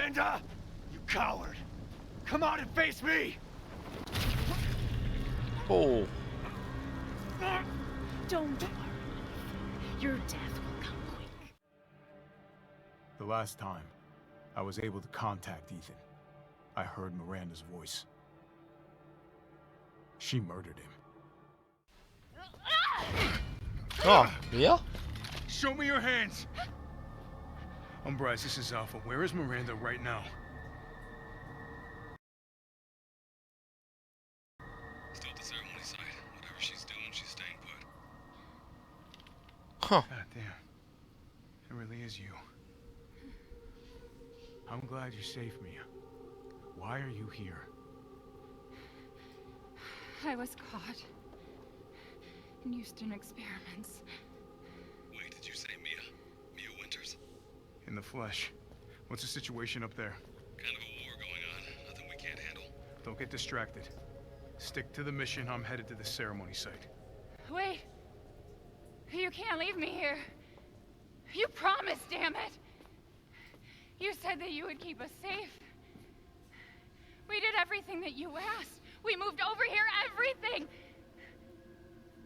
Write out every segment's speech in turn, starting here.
Miranda! You coward! Come out and face me! Oh. Don't worry. Your death will come quick. The last time I was able to contact Ethan, I heard Miranda's voice. She murdered him. Oh, yeah? Show me your hands! I'm Bryce, this is Alpha. Where is Miranda right now? Still at the ceremony site. Whatever she's doing, she's staying put. Huh. God damn. It really is you. I'm glad you saved me. Why are you here? I was caught in Houston experiments. Wait, did you say Mia? Mia Winters? In the flesh. What's the situation up there? Kind of a war going on. Nothing we can't handle. Don't get distracted. Stick to the mission. I'm headed to the ceremony site. Wait! You can't leave me here. You promised, damn it! You said that you would keep us safe. We did everything that you asked. We moved over here, everything!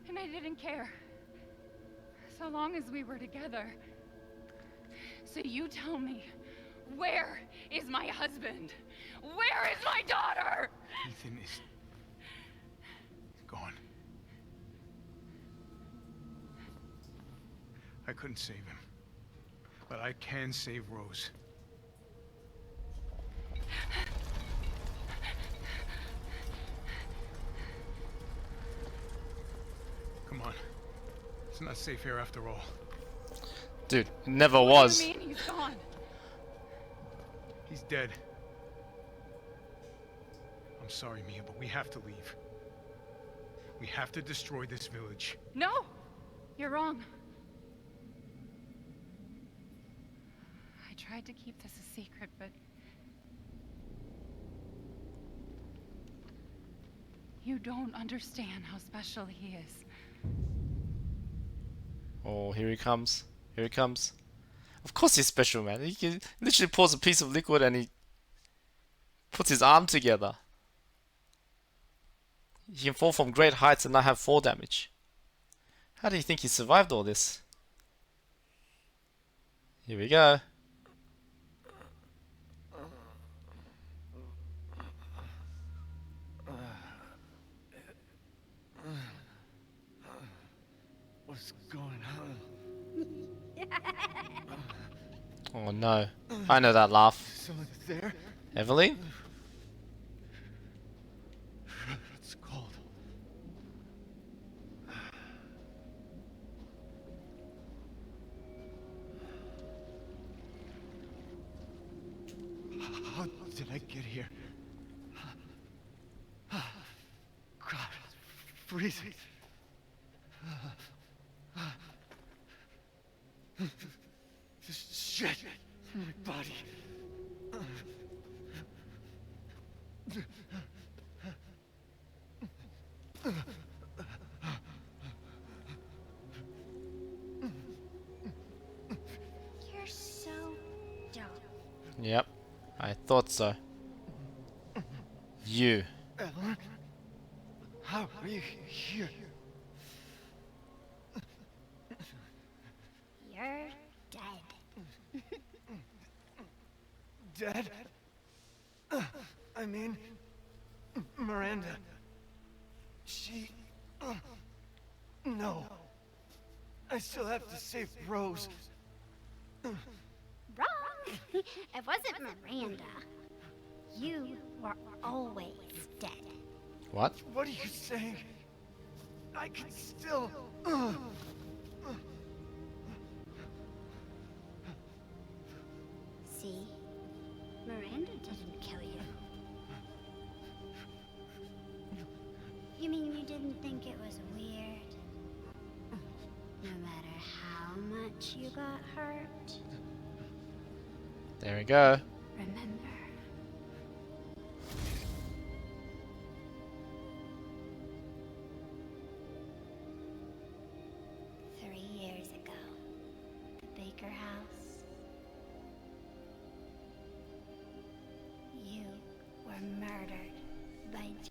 And I didn't care. So long as we were together. So you tell me, where is my husband? Where is my daughter? Ethan is gone. I couldn't save him. But I can save Rose. Come on. It's not safe here after all. Dude, it never What was. do you mean he's gone? He's dead. I'm sorry, Mia, but we have to leave. We have to destroy this village. No! You're wrong. I tried to keep this a secret, but... you don't understand how special he is. Oh, here he comes. Here he comes. Of course he's special, man. He can literally pours a piece of liquid and he puts his arm together. He can fall from great heights and not have fall damage. How do you think he survived all this? Here we go. What's going on? Oh no. I know that laugh. Someone there? Evelyn? It's cold. How did I get here? God, it's freezing. This shit in my body. You're so dumb. Yep. I thought so. You. Ellen? How are you here? You're dead. Dead? I mean, Miranda. She... no. I still have to save Rose. Wrong! It wasn't Miranda. You were always dead. What? What are you saying? I can still... See? Miranda didn't kill you. You mean you didn't think it was weird? No matter how much you got hurt? There we go. Remember. Years ago, the Baker house.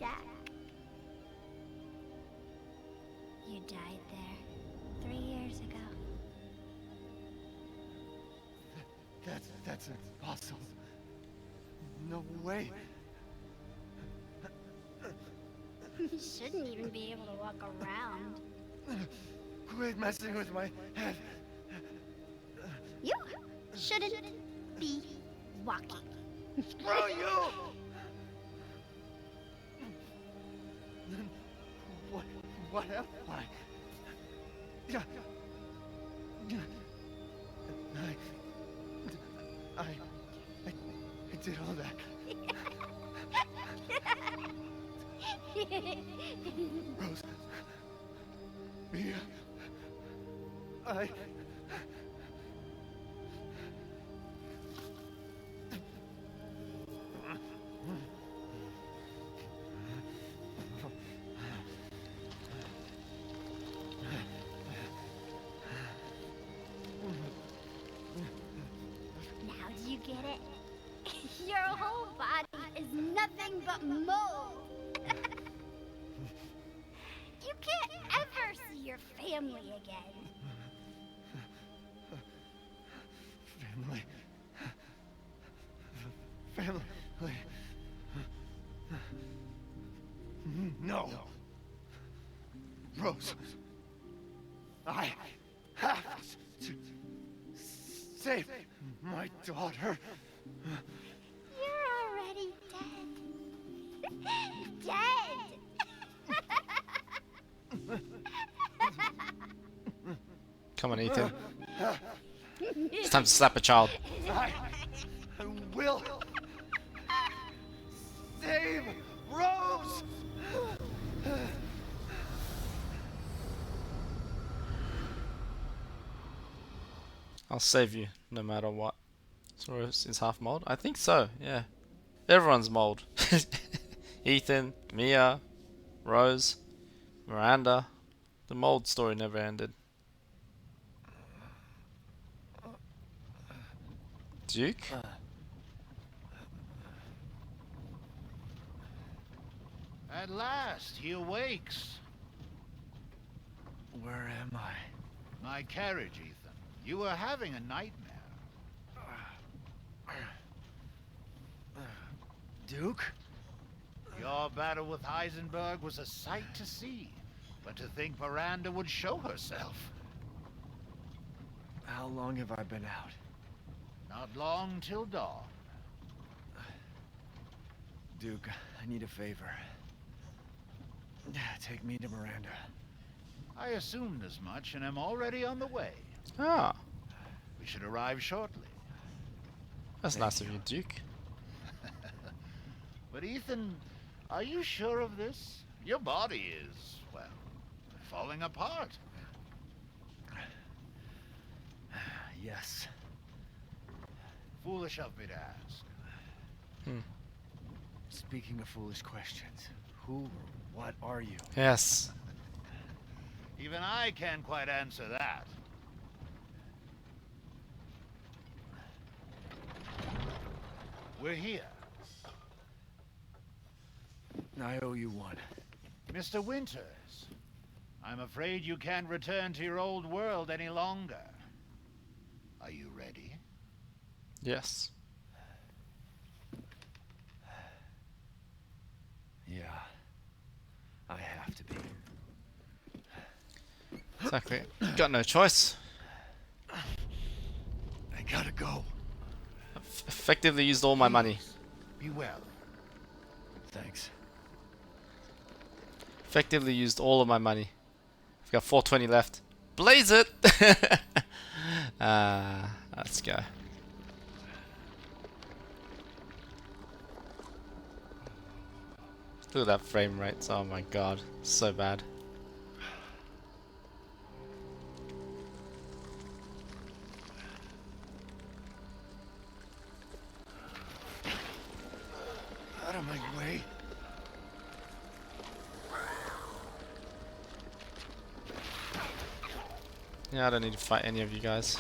shack. You died there 3 years ago. That's impossible. No way. You shouldn't even be able to walk around. Quit messing with my head. You shouldn't be walking. Screw you! What am I? Yeah. I did all that. Rose. Mia. Now do you get it? Your whole body is nothing but mold. You can't ever see your family again. Family. No. Rose. I have to save my daughter. You're already dead. Dead. Come on, Ethan. It's time to slap a child. I will save Rose. I'll save you no matter what. Soros is half mold? I think so, yeah. Everyone's mold. Ethan, Mia, Rose, Miranda. The mold story never ended. Duke? At last, he awakes. Where am I? My carriage, Ethan. You were having a nightmare. Duke? Your battle with Heisenberg was a sight to see. But to think Miranda would show herself. How long have I been out? Not long till dawn. Duke, I need a favor. Take me to Miranda. I assumed as much and am already on the way. Ah, We should arrive shortly. that's nice of you, Duke. But Ethan, are you sure of this? Your body is, well, falling apart. Yes. Foolish of me to ask. Speaking of foolish questions, who or what are you? Yes. Even I can't quite answer that. We're here. I owe you one. Mr. Winters, I'm afraid you can't return to your old world any longer. Are you ready? Yes. Yeah. I have to be. Exactly. Got no choice. I gotta go. Effectively used all my money. Be well. Thanks. Effectively used all of my money. I've got 420 left. Blaze it! Let's go. Look at that frame rate. Oh my god. So bad. Out of my way. Yeah, I don't need to fight any of you guys.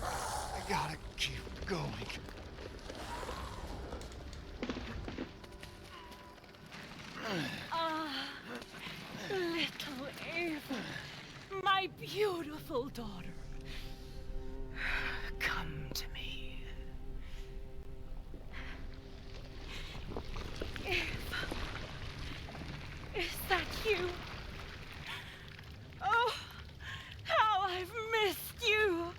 I gotta keep going. My beautiful daughter. Come to me. Is that you? Oh, how I've missed you.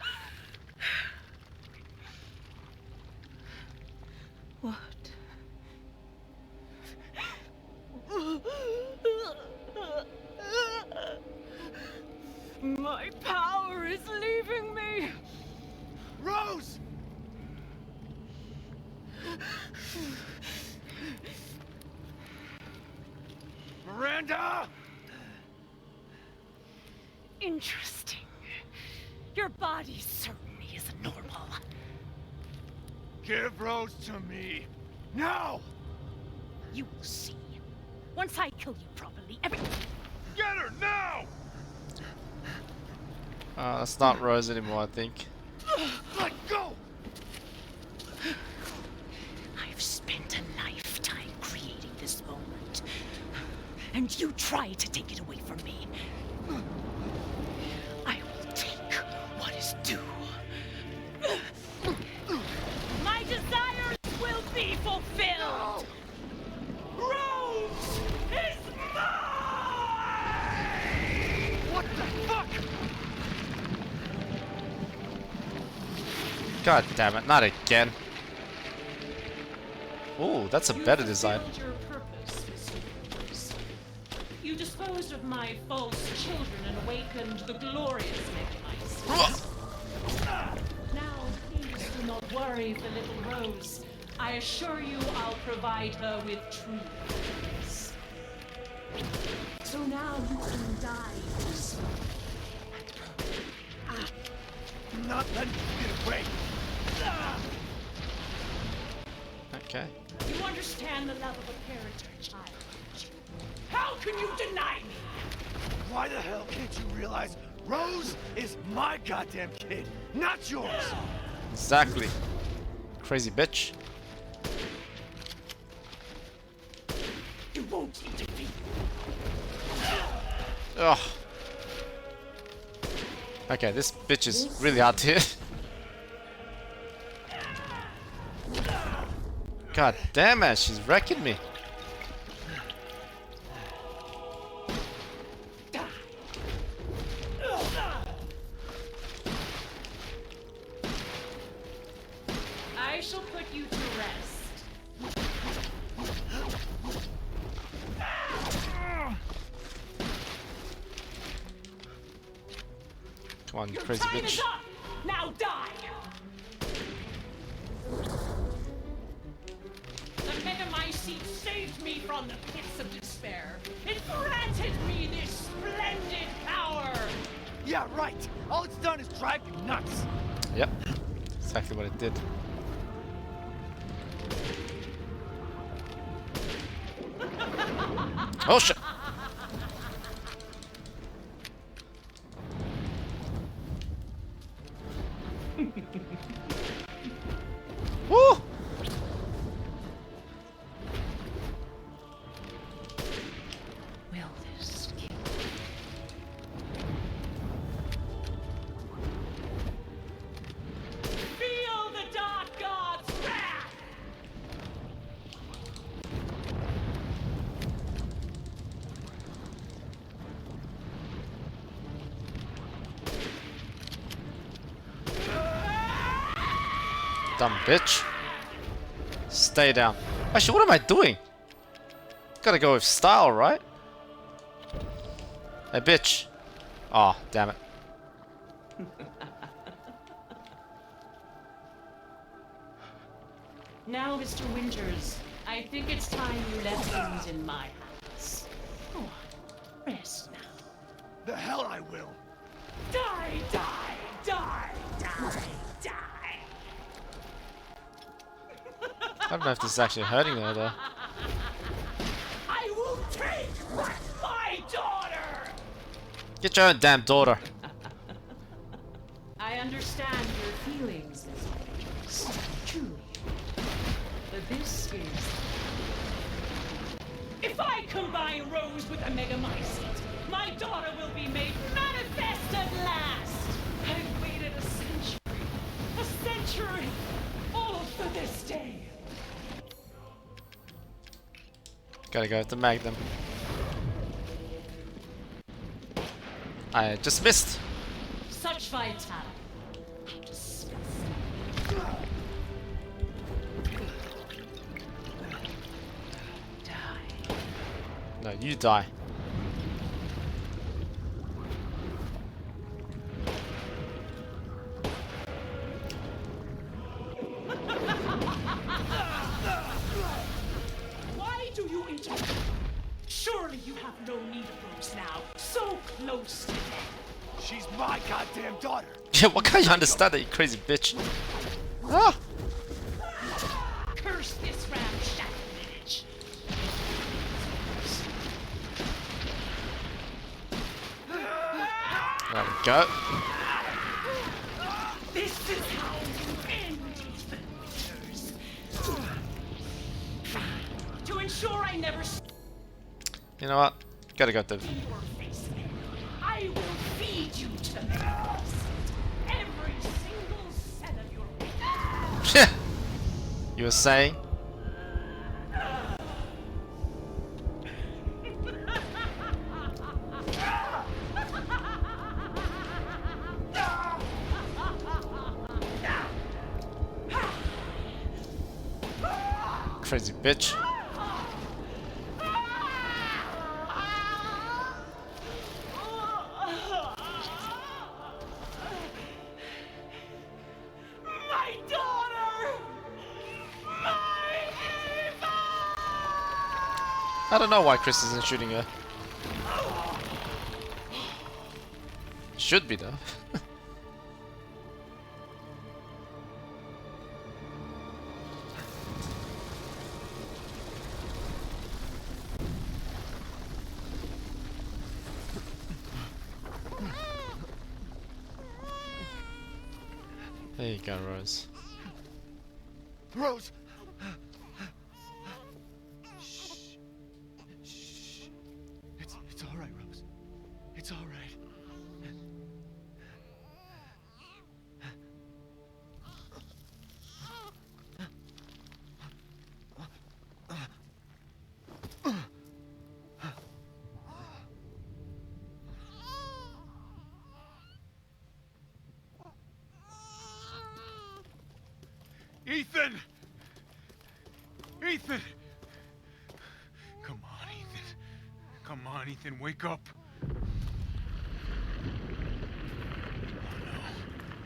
What? My power is leaving me. Rose! Miranda! Interesting. Your body certainly isn't normal. Give Rose to me. Now! You will see. Once I kill you properly, everything. Get her now! That's not Rose anymore, I think. Let go! I've spent a lifetime creating this moment. And you try to take it away from me. I will take what is due. My desires will be fulfilled! Rose is mine! What the fuck? God damn it, not again. Ooh, that's a better design. You fulfilled your purpose, Mr. Winters. You disposed of my false children and awakened the glorious Megamites. Now, please do not worry for little Rose. I assure you I'll provide her with true peace. So now you can die peacefully. I'm not letting you get away. Okay. You understand the love of a character, child. How can you deny me? Why the hell can't you realize Rose is my goddamn kid, not yours? Exactly. Crazy bitch. You won't defeat me. Ugh. Okay, this bitch is really hard to hit. God damn it, she's wrecking me. I shall put you to rest. Come on, you Your crazy time bitch. is up. Now die. The Megamycete saved me from the pits of despair. It granted me this splendid power. Yeah, right. All it's done is drive you nuts. Yep. Exactly what it did. Oh shit! Woo! Will this kill? Feel the Dark God's wrath! Dumb bitch. Stay down. Actually, what am I doing? Gotta go with style, right? Hey, bitch. Oh, damn it. Now, Mr. Winters, I think it's time you left things in my hands. Go on, rest now. The hell I will. Die, die, die, die, die. I don't know if this is actually hurting her though. I will take back my daughter! Get your own damn daughter. I understand your feelings, Mr. Winters. Truly. But this is... If I combine Rose with a Megamycete, my daughter will be made manifest treachery, all for this day. Gotta go with the Magnum. I just missed. Such vitality. Disgusting. Die. No, you die. Why do you interrupt? Surely you have no need of those now. So close to death. She's my goddamn daughter. Yeah, what can't you understand that, you crazy bitch? Ah! Curse this ramshackle village. There we go. This is how you end the winters. To ensure I never see You know what? Gotta go to. your face again, I will feed you to the magnificent. Every single cell of your You were saying? Crazy bitch. My daughter! My Eva! I don't know why Chris isn't shooting her. Should be though. There you go, Rose. Rose! Shh. Shh. It's all right, Rose. It's all right. Ethan! Ethan! Come on, Ethan. Come on, Ethan, wake up.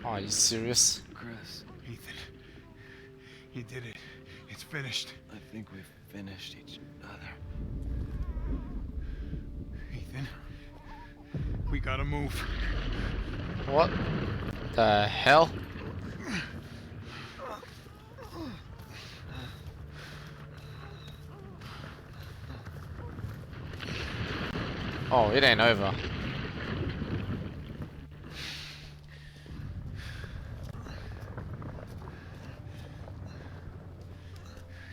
Oh, are you serious? Chris, Ethan, you did it. It's finished. I think we've finished each other. Ethan, we gotta move. What the hell? Oh, it ain't over.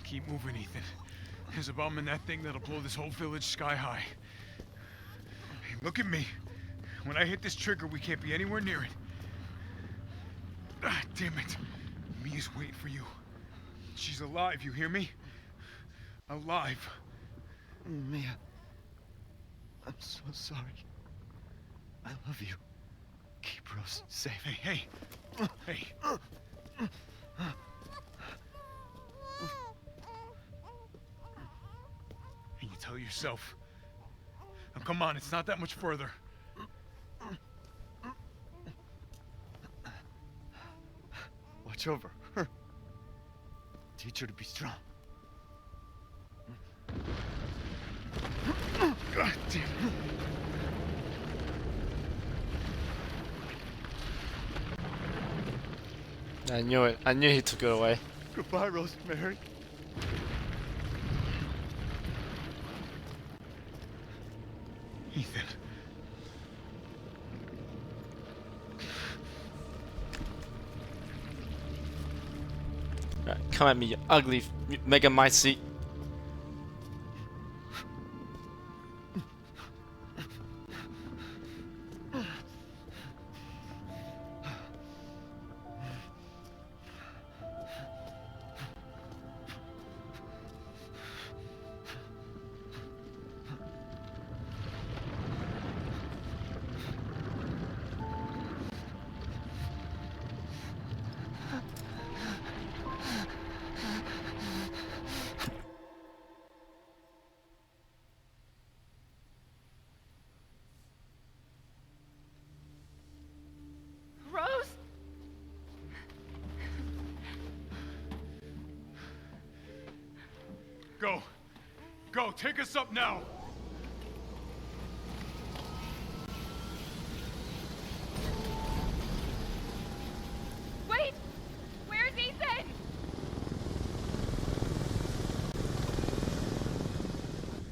Keep moving, Ethan. There's a bomb in that thing that'll blow this whole village sky high. Hey, look at me. When I hit this trigger, we can't be anywhere near it. Ah, damn it. Mia's waiting for you. She's alive, you hear me? Alive. Mia, I'm so sorry. I love you. Keep Rose safe. Hey, hey. Hey. And you tell yourself. Now, come on, it's not that much further. Watch over her. Teach her to be strong. God damn it. I knew it. I knew he took it away. Goodbye, Rosemary. Ethan. Right, come at me, you ugly mega mighty. go. Go, take us up now. Wait! Where's Ethan?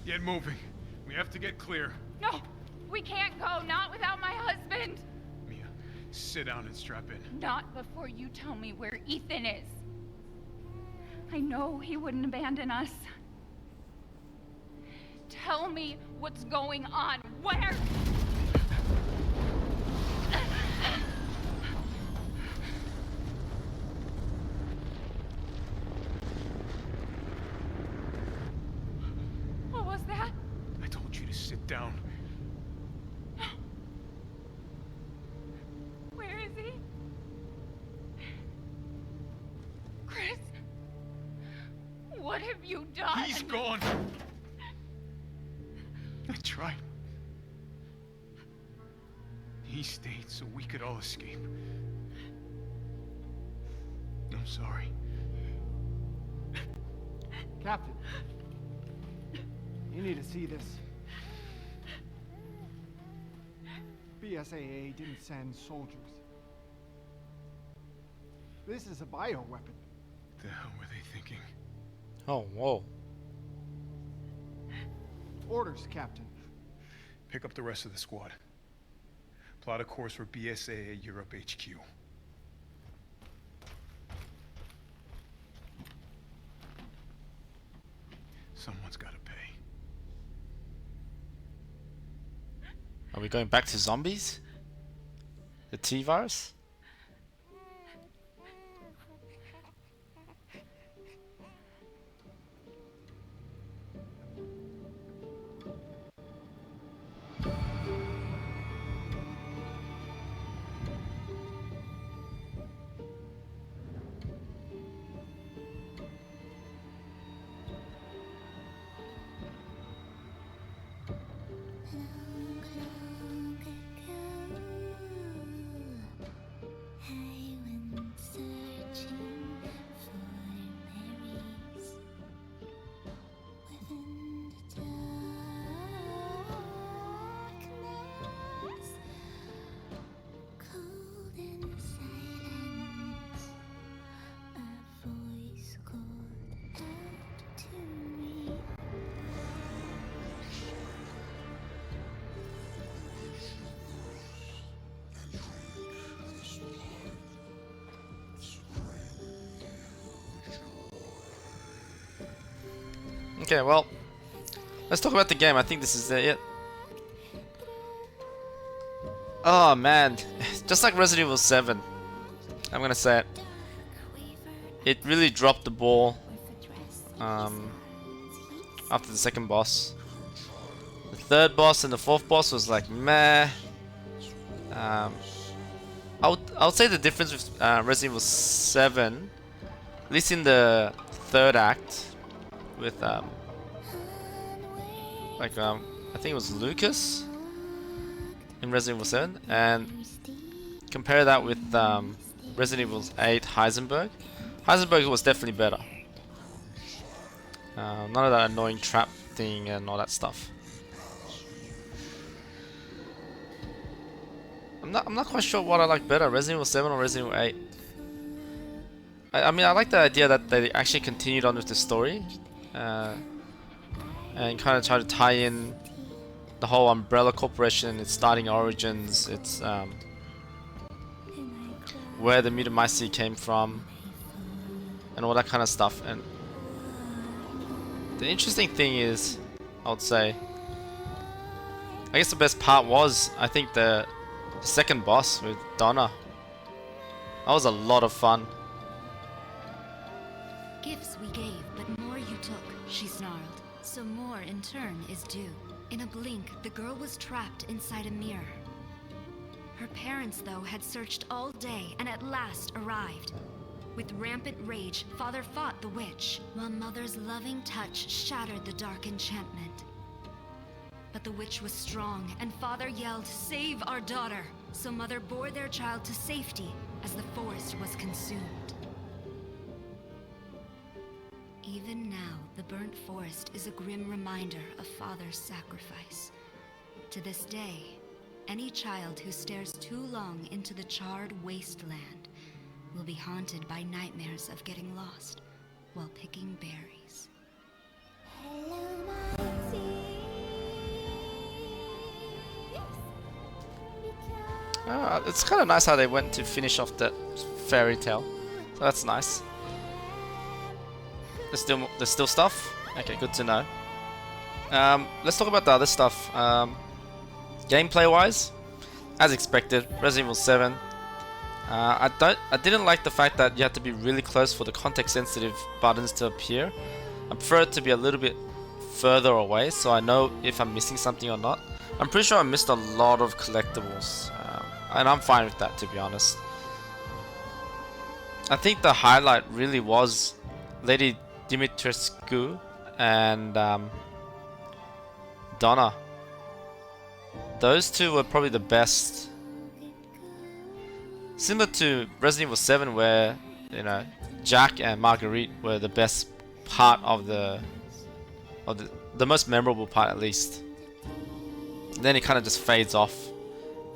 Get moving. We have to get clear. No, we can't go. Not without my husband. Mia, sit down and strap in. Not before you tell me where Ethan is. I know he wouldn't abandon us. Tell me what's going on. Where? What was that? I told you to sit down. Where is he? Chris? What have you done? He's gone. I tried. He stayed so we could all escape. I'm sorry. Captain, you need to see this. BSAA didn't send soldiers. This is a bioweapon. The hell were they thinking? Oh, whoa. Orders, Captain. Pick up the rest of the squad. Plot a course for BSAA Europe HQ. Someone's gotta pay. Are we going back to zombies? The T-virus? Okay, well, let's talk about the game. I think this is it. Oh man, just like Resident Evil 7, I'm gonna say it. It really dropped the ball after the second boss. The third boss and the fourth boss was like meh. I would say the difference with Resident Evil 7, at least in the third act, with I think it was Lucas in Resident Evil 7, and compare that with Resident Evil 8 Heisenberg. Heisenberg was definitely better. None of that annoying trap thing and all that stuff. I'm not quite sure what I like better, Resident Evil 7 or Resident Evil 8. I mean, I like the idea that they actually continued on with the story. And kind of try to tie in the whole Umbrella Corporation, its starting origins, its where the Mutamycete came from, and all that kind of stuff. And the interesting thing is, I would say, I guess the best part was, I think, the second boss with Donna. That was a lot of fun. Gifts we gave, but more you took, she snarled. So more in turn is due. In a blink, the girl was trapped inside a mirror. Her parents, though, had searched all day and at last arrived. With rampant rage, Father fought the witch, while Mother's loving touch shattered the dark enchantment. But the witch was strong, and Father yelled, "Save our daughter!" So Mother bore their child to safety as the forest was consumed. Even now, the burnt forest is a grim reminder of Father's sacrifice. To this day, any child who stares too long into the charred wasteland will be haunted by nightmares of getting lost while picking berries. It's kind of nice how they went to finish off that fairy tale. So that's nice. There's still stuff? Okay, good to know. Let's talk about the other stuff. Gameplay wise, as expected, Resident Evil 7. I didn't like the fact that you had to be really close for the context sensitive buttons to appear. I prefer it to be a little bit further away so I know if I'm missing something or not. I'm pretty sure I missed a lot of collectibles, and I'm fine with that, to be honest. I think the highlight really was Lady Dimitrescu and Donna. Those two were probably the best. Similar to Resident Evil 7 where, you know, Jack and Marguerite were the best part of the most memorable part, at least. Then it kind of just fades off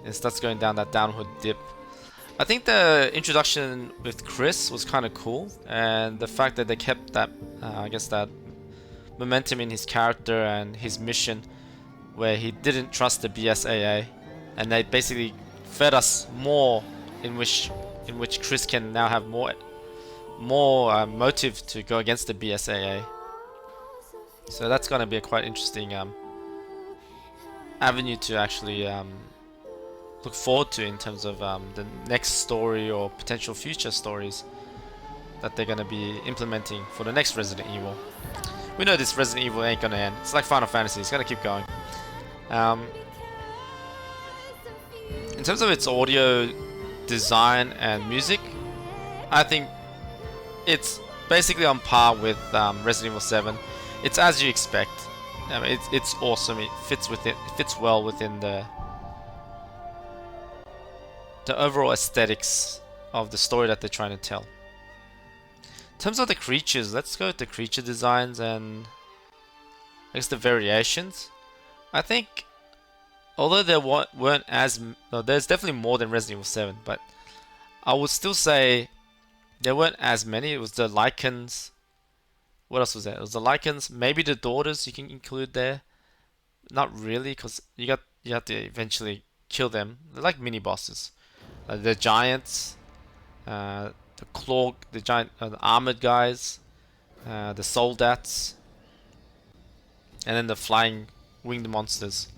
and starts going down that downward dip. I think the introduction with Chris was kind of cool, and the fact that they kept that, I guess, that momentum in his character and his mission, where he didn't trust the BSAA, and they basically fed us more, in which Chris can now have more motive to go against the BSAA. So that's going to be a quite interesting avenue to actually look forward to in terms of the next story or potential future stories that they're going to be implementing for the next Resident Evil. We know this Resident Evil ain't going to end. It's like Final Fantasy, it's going to keep going. In terms of its audio design and music, I think it's basically on par with Resident Evil 7. It's as you expect. I mean, it's awesome. It fits well within the overall aesthetics of the story that they're trying to tell. In terms of the creatures, let's go with the creature designs and I guess the variations. I think, although there weren't as... No, there's definitely more than Resident Evil 7, but I would still say there weren't as many. It was the Lycans. What else was there? It was the Lycans, maybe the daughters you can include there. Not really, because you have to eventually kill them. They're like mini bosses. The giants, the giant, the armored guys, the soldats, and then the flying winged monsters.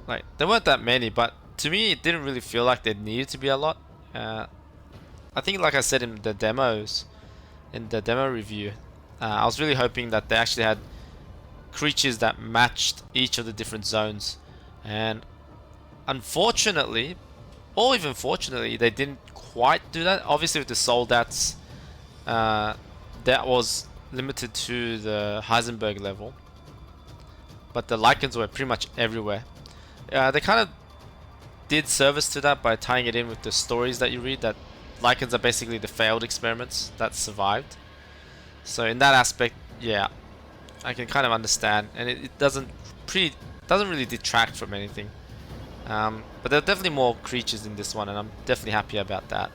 Like, there weren't that many, but to me it didn't really feel like there needed to be a lot. I think, like I said in the demos, in the demo review, I was really hoping that they actually had creatures that matched each of the different zones, and unfortunately, or even fortunately, they didn't quite do that. Obviously with the soldats, that was limited to the Heisenberg level, but the Lycans were pretty much everywhere. They kind of did service to that by tying it in with the stories that you read, that Lycans are basically the failed experiments that survived. So in that aspect, yeah, I can kind of understand, and it doesn't really detract from anything. But there are definitely more creatures in this one, and I'm definitely happy about that.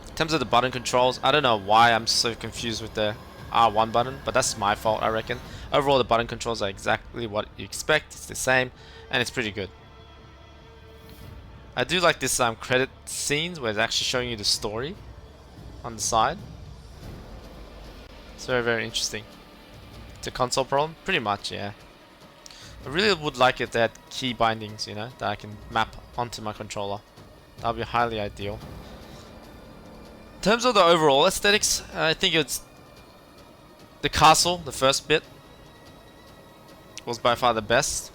In terms of the button controls, I don't know why I'm so confused with the R1 button, but that's my fault, I reckon. Overall, the button controls are exactly what you expect. It's the same, and it's pretty good. I do like this credit scenes where it's actually showing you the story on the side. It's very, very interesting. It's a console problem? Pretty much, yeah. I really would like if they had key bindings, you know, that I can map onto my controller. That would be highly ideal. In terms of the overall aesthetics, I think it's the castle, the first bit, was by far the best.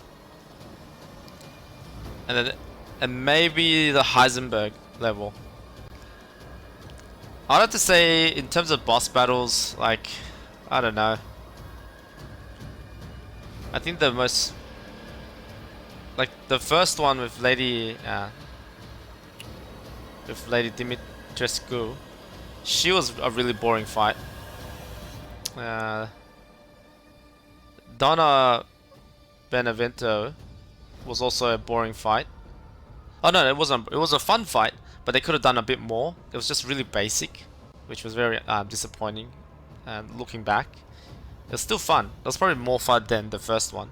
And maybe the Heisenberg level. I'd have to say, in terms of boss battles, like, I don't know. I think the most, like, the first one with Lady Dimitrescu, She was a really boring fight. Donna Benevento was also a boring fight. Oh no, it wasn't. It was a fun fight, but they could have done a bit more. It was just really basic, which was very disappointing. Looking back, it was still fun. It was probably more fun than the first one.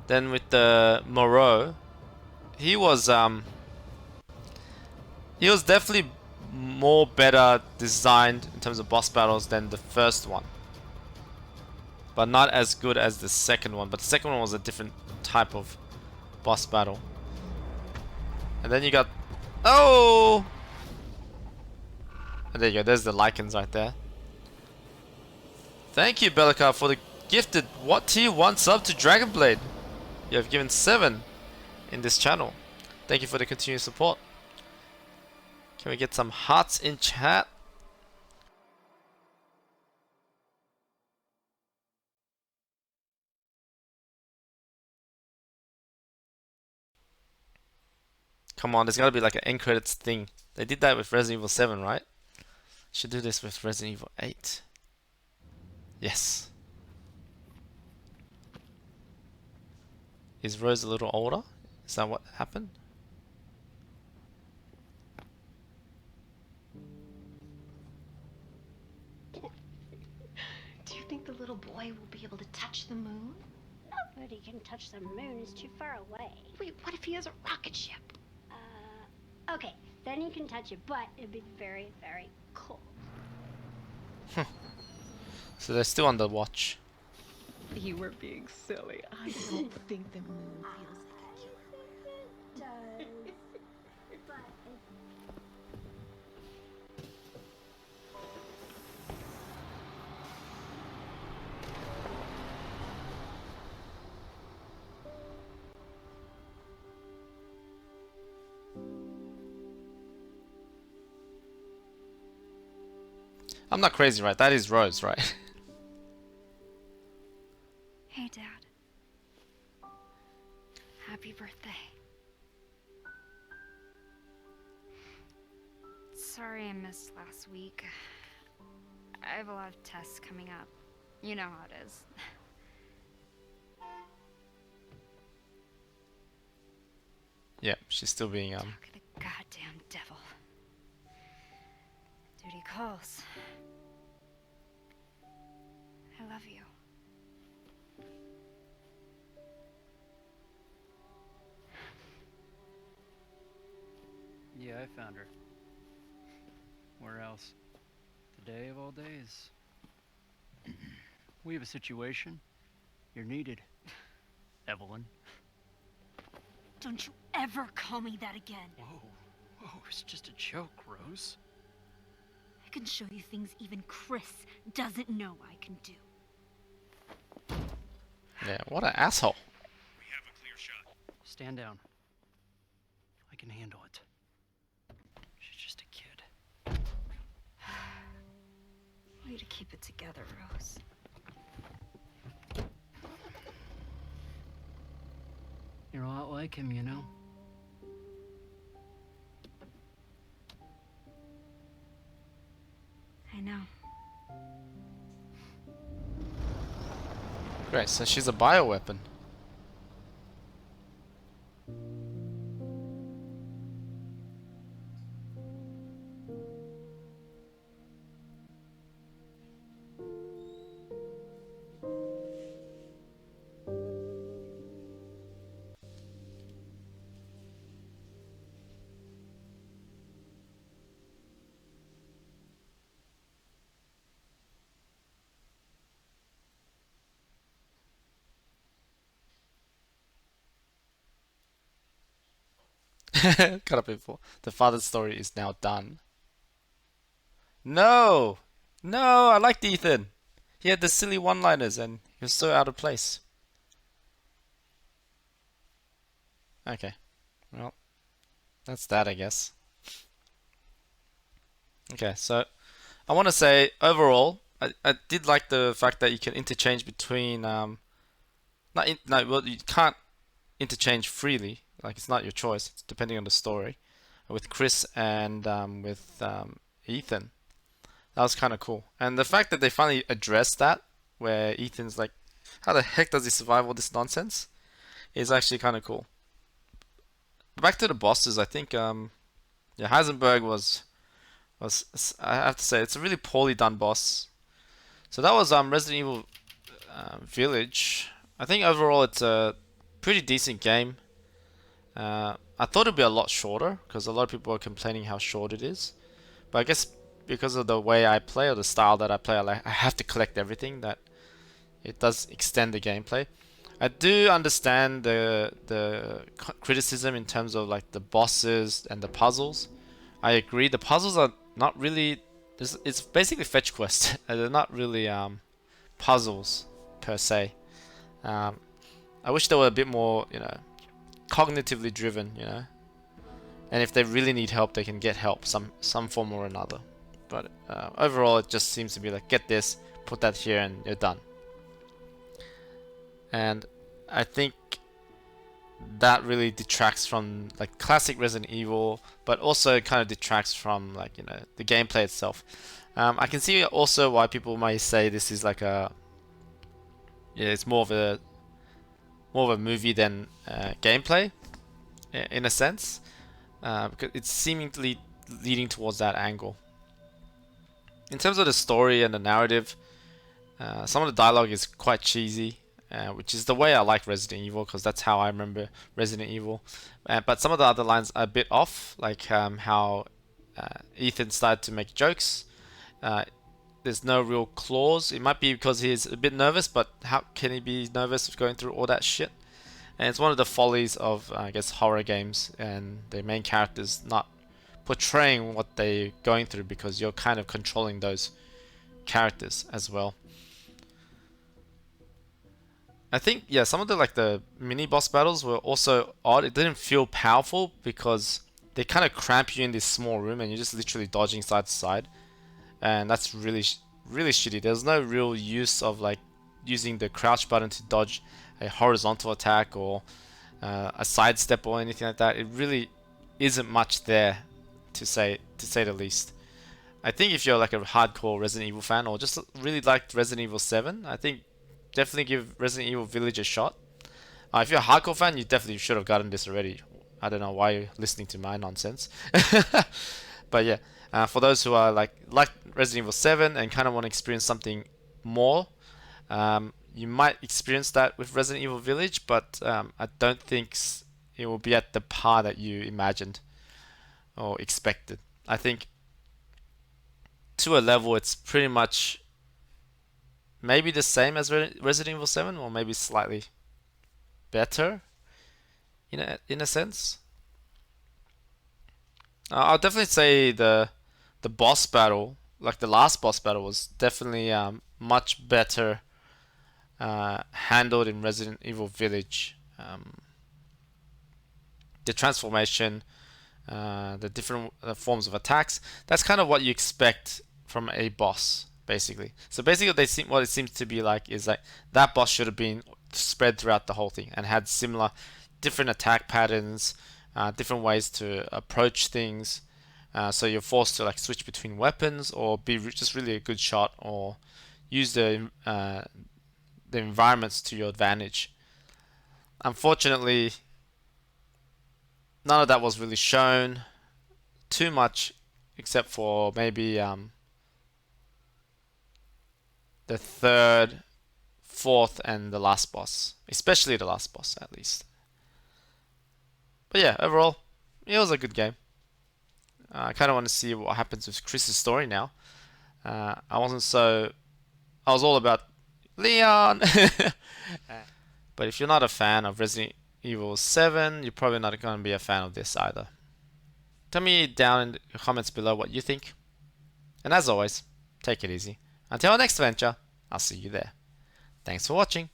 Then with the Moreau, he was definitely more better designed in terms of boss battles than the first one, but not as good as the second one. But the second one was a different type of boss battle. And then you got... Oh! And there you go, there's the lichens right there. Thank you, Bellica, for the gifted what tier 1 sub to Dragonblade. You have given 7 in this channel. Thank you for the continued support. Can we get some hearts in chat? Come on, there's gotta be like an end credits thing. They did that with Resident Evil 7, right? Should do this with Resident Evil 8. Yes. Is Rose a little older? Is that what happened? Do you think the little boy will be able to touch the moon? Nobody can touch the moon. It's too far away. Wait, what if he has a rocket ship? Okay, then you can touch it, but it'd be very, very cold. So they're still on the watch. You were being silly. I don't think the moon feels like It does. But I'm not crazy, right? That is Rose, right? Hey, Dad. Happy birthday. Sorry I missed last week. I have a lot of tests coming up. You know how it is. Yeah, she's still being Talk of the goddamn devil. Duty calls. I love you. Yeah, I found her. Where else? Today of all days. We have a situation. You're needed. Evelyn. Don't you ever call me that again. Whoa, it's just a joke, Rose. I can show you things even Chris doesn't know I can do. Yeah, what an asshole. We have a clear shot. Stand down. I can handle it. She's just a kid. Way to keep it together, Rose. You're a lot like him, you know? I know. Great, so she's a bioweapon. Cut up before. The father's story is now done. No! No, I liked Ethan. He had the silly one-liners and he was so out of place. Okay. Well, that's that, I guess. Okay, so I want to say overall, I did like the fact that you can interchange between well, you can't interchange freely. Like, it's not your choice. It's depending on the story. With Chris and with Ethan. That was kind of cool. And the fact that they finally addressed that, where Ethan's like, how the heck does he survive all this nonsense, is actually kind of cool. Back to the bosses, I think yeah, Heisenberg was I have to say it's a really poorly done boss. So that was Resident Evil Village. I think overall it's a pretty decent game. I thought it'd be a lot shorter because a lot of people are complaining how short it is. But I guess because of the way I play or the style that I play, I have to collect everything. That it does extend the gameplay. I do understand the criticism in terms of like the bosses and the puzzles. I agree. The puzzles are not really. It's basically fetch quests. They're not really puzzles per se. I wish they were a bit more, cognitively driven, And if they really need help, they can get help, some form or another. But overall, it just seems to be like, get this, put that here, and you're done. And I think that really detracts from like classic Resident Evil, but also kind of detracts from like the gameplay itself. I can see also why people might say this is like it's more of a movie than gameplay in a sense, because it's seemingly leading towards that angle. In terms of the story and the narrative, some of the dialogue is quite cheesy. Which is the way I like Resident Evil, because that's how I remember Resident Evil. But some of the other lines are a bit off, like how Ethan started to make jokes. There's no real clause. It might be because he's a bit nervous, but how can he be nervous going through all that shit? And it's one of the follies of, I guess, horror games, and the main characters not portraying what they're going through, because you're kind of controlling those characters as well. I think, yeah, some of the mini boss battles were also odd. It didn't feel powerful because they kind of cramp you in this small room and you're just literally dodging side to side, and that's really shitty. There's no real use of like using the crouch button to dodge a horizontal attack or a sidestep or anything like that. It really isn't much there, to say the least. I think if you're like a hardcore Resident Evil fan or just really liked Resident Evil 7, I think definitely give Resident Evil Village a shot. If you're a hardcore fan, you definitely should have gotten this already. I don't know why you're listening to my nonsense. But yeah, for those who are like Resident Evil 7 and kind of want to experience something more, you might experience that with Resident Evil Village, but I don't think it will be at the par that you imagined or expected. I think to a level it's pretty much maybe the same as Resident Evil 7, or maybe slightly better in a sense. I'll definitely say the boss battle, like the last boss battle, was definitely much better handled in Resident Evil Village. The transformation, the different forms of attacks, that's kind of what you expect from a boss, basically. So basically what it seems to be like is like that boss should have been spread throughout the whole thing and had similar different attack patterns, different ways to approach things, so you're forced to like switch between weapons or be just really a good shot or use the environments to your advantage. Unfortunately, none of that was really shown too much, except for maybe the third, fourth, and the last boss. Especially the last boss, at least. But yeah, overall, it was a good game. I kind of want to see what happens with Chris's story now. I was all about Leon! But if you're not a fan of Resident Evil 7, you're probably not going to be a fan of this either. Tell me down in the comments below what you think. And as always, take it easy. Until our next adventure, I'll see you there. Thanks for watching.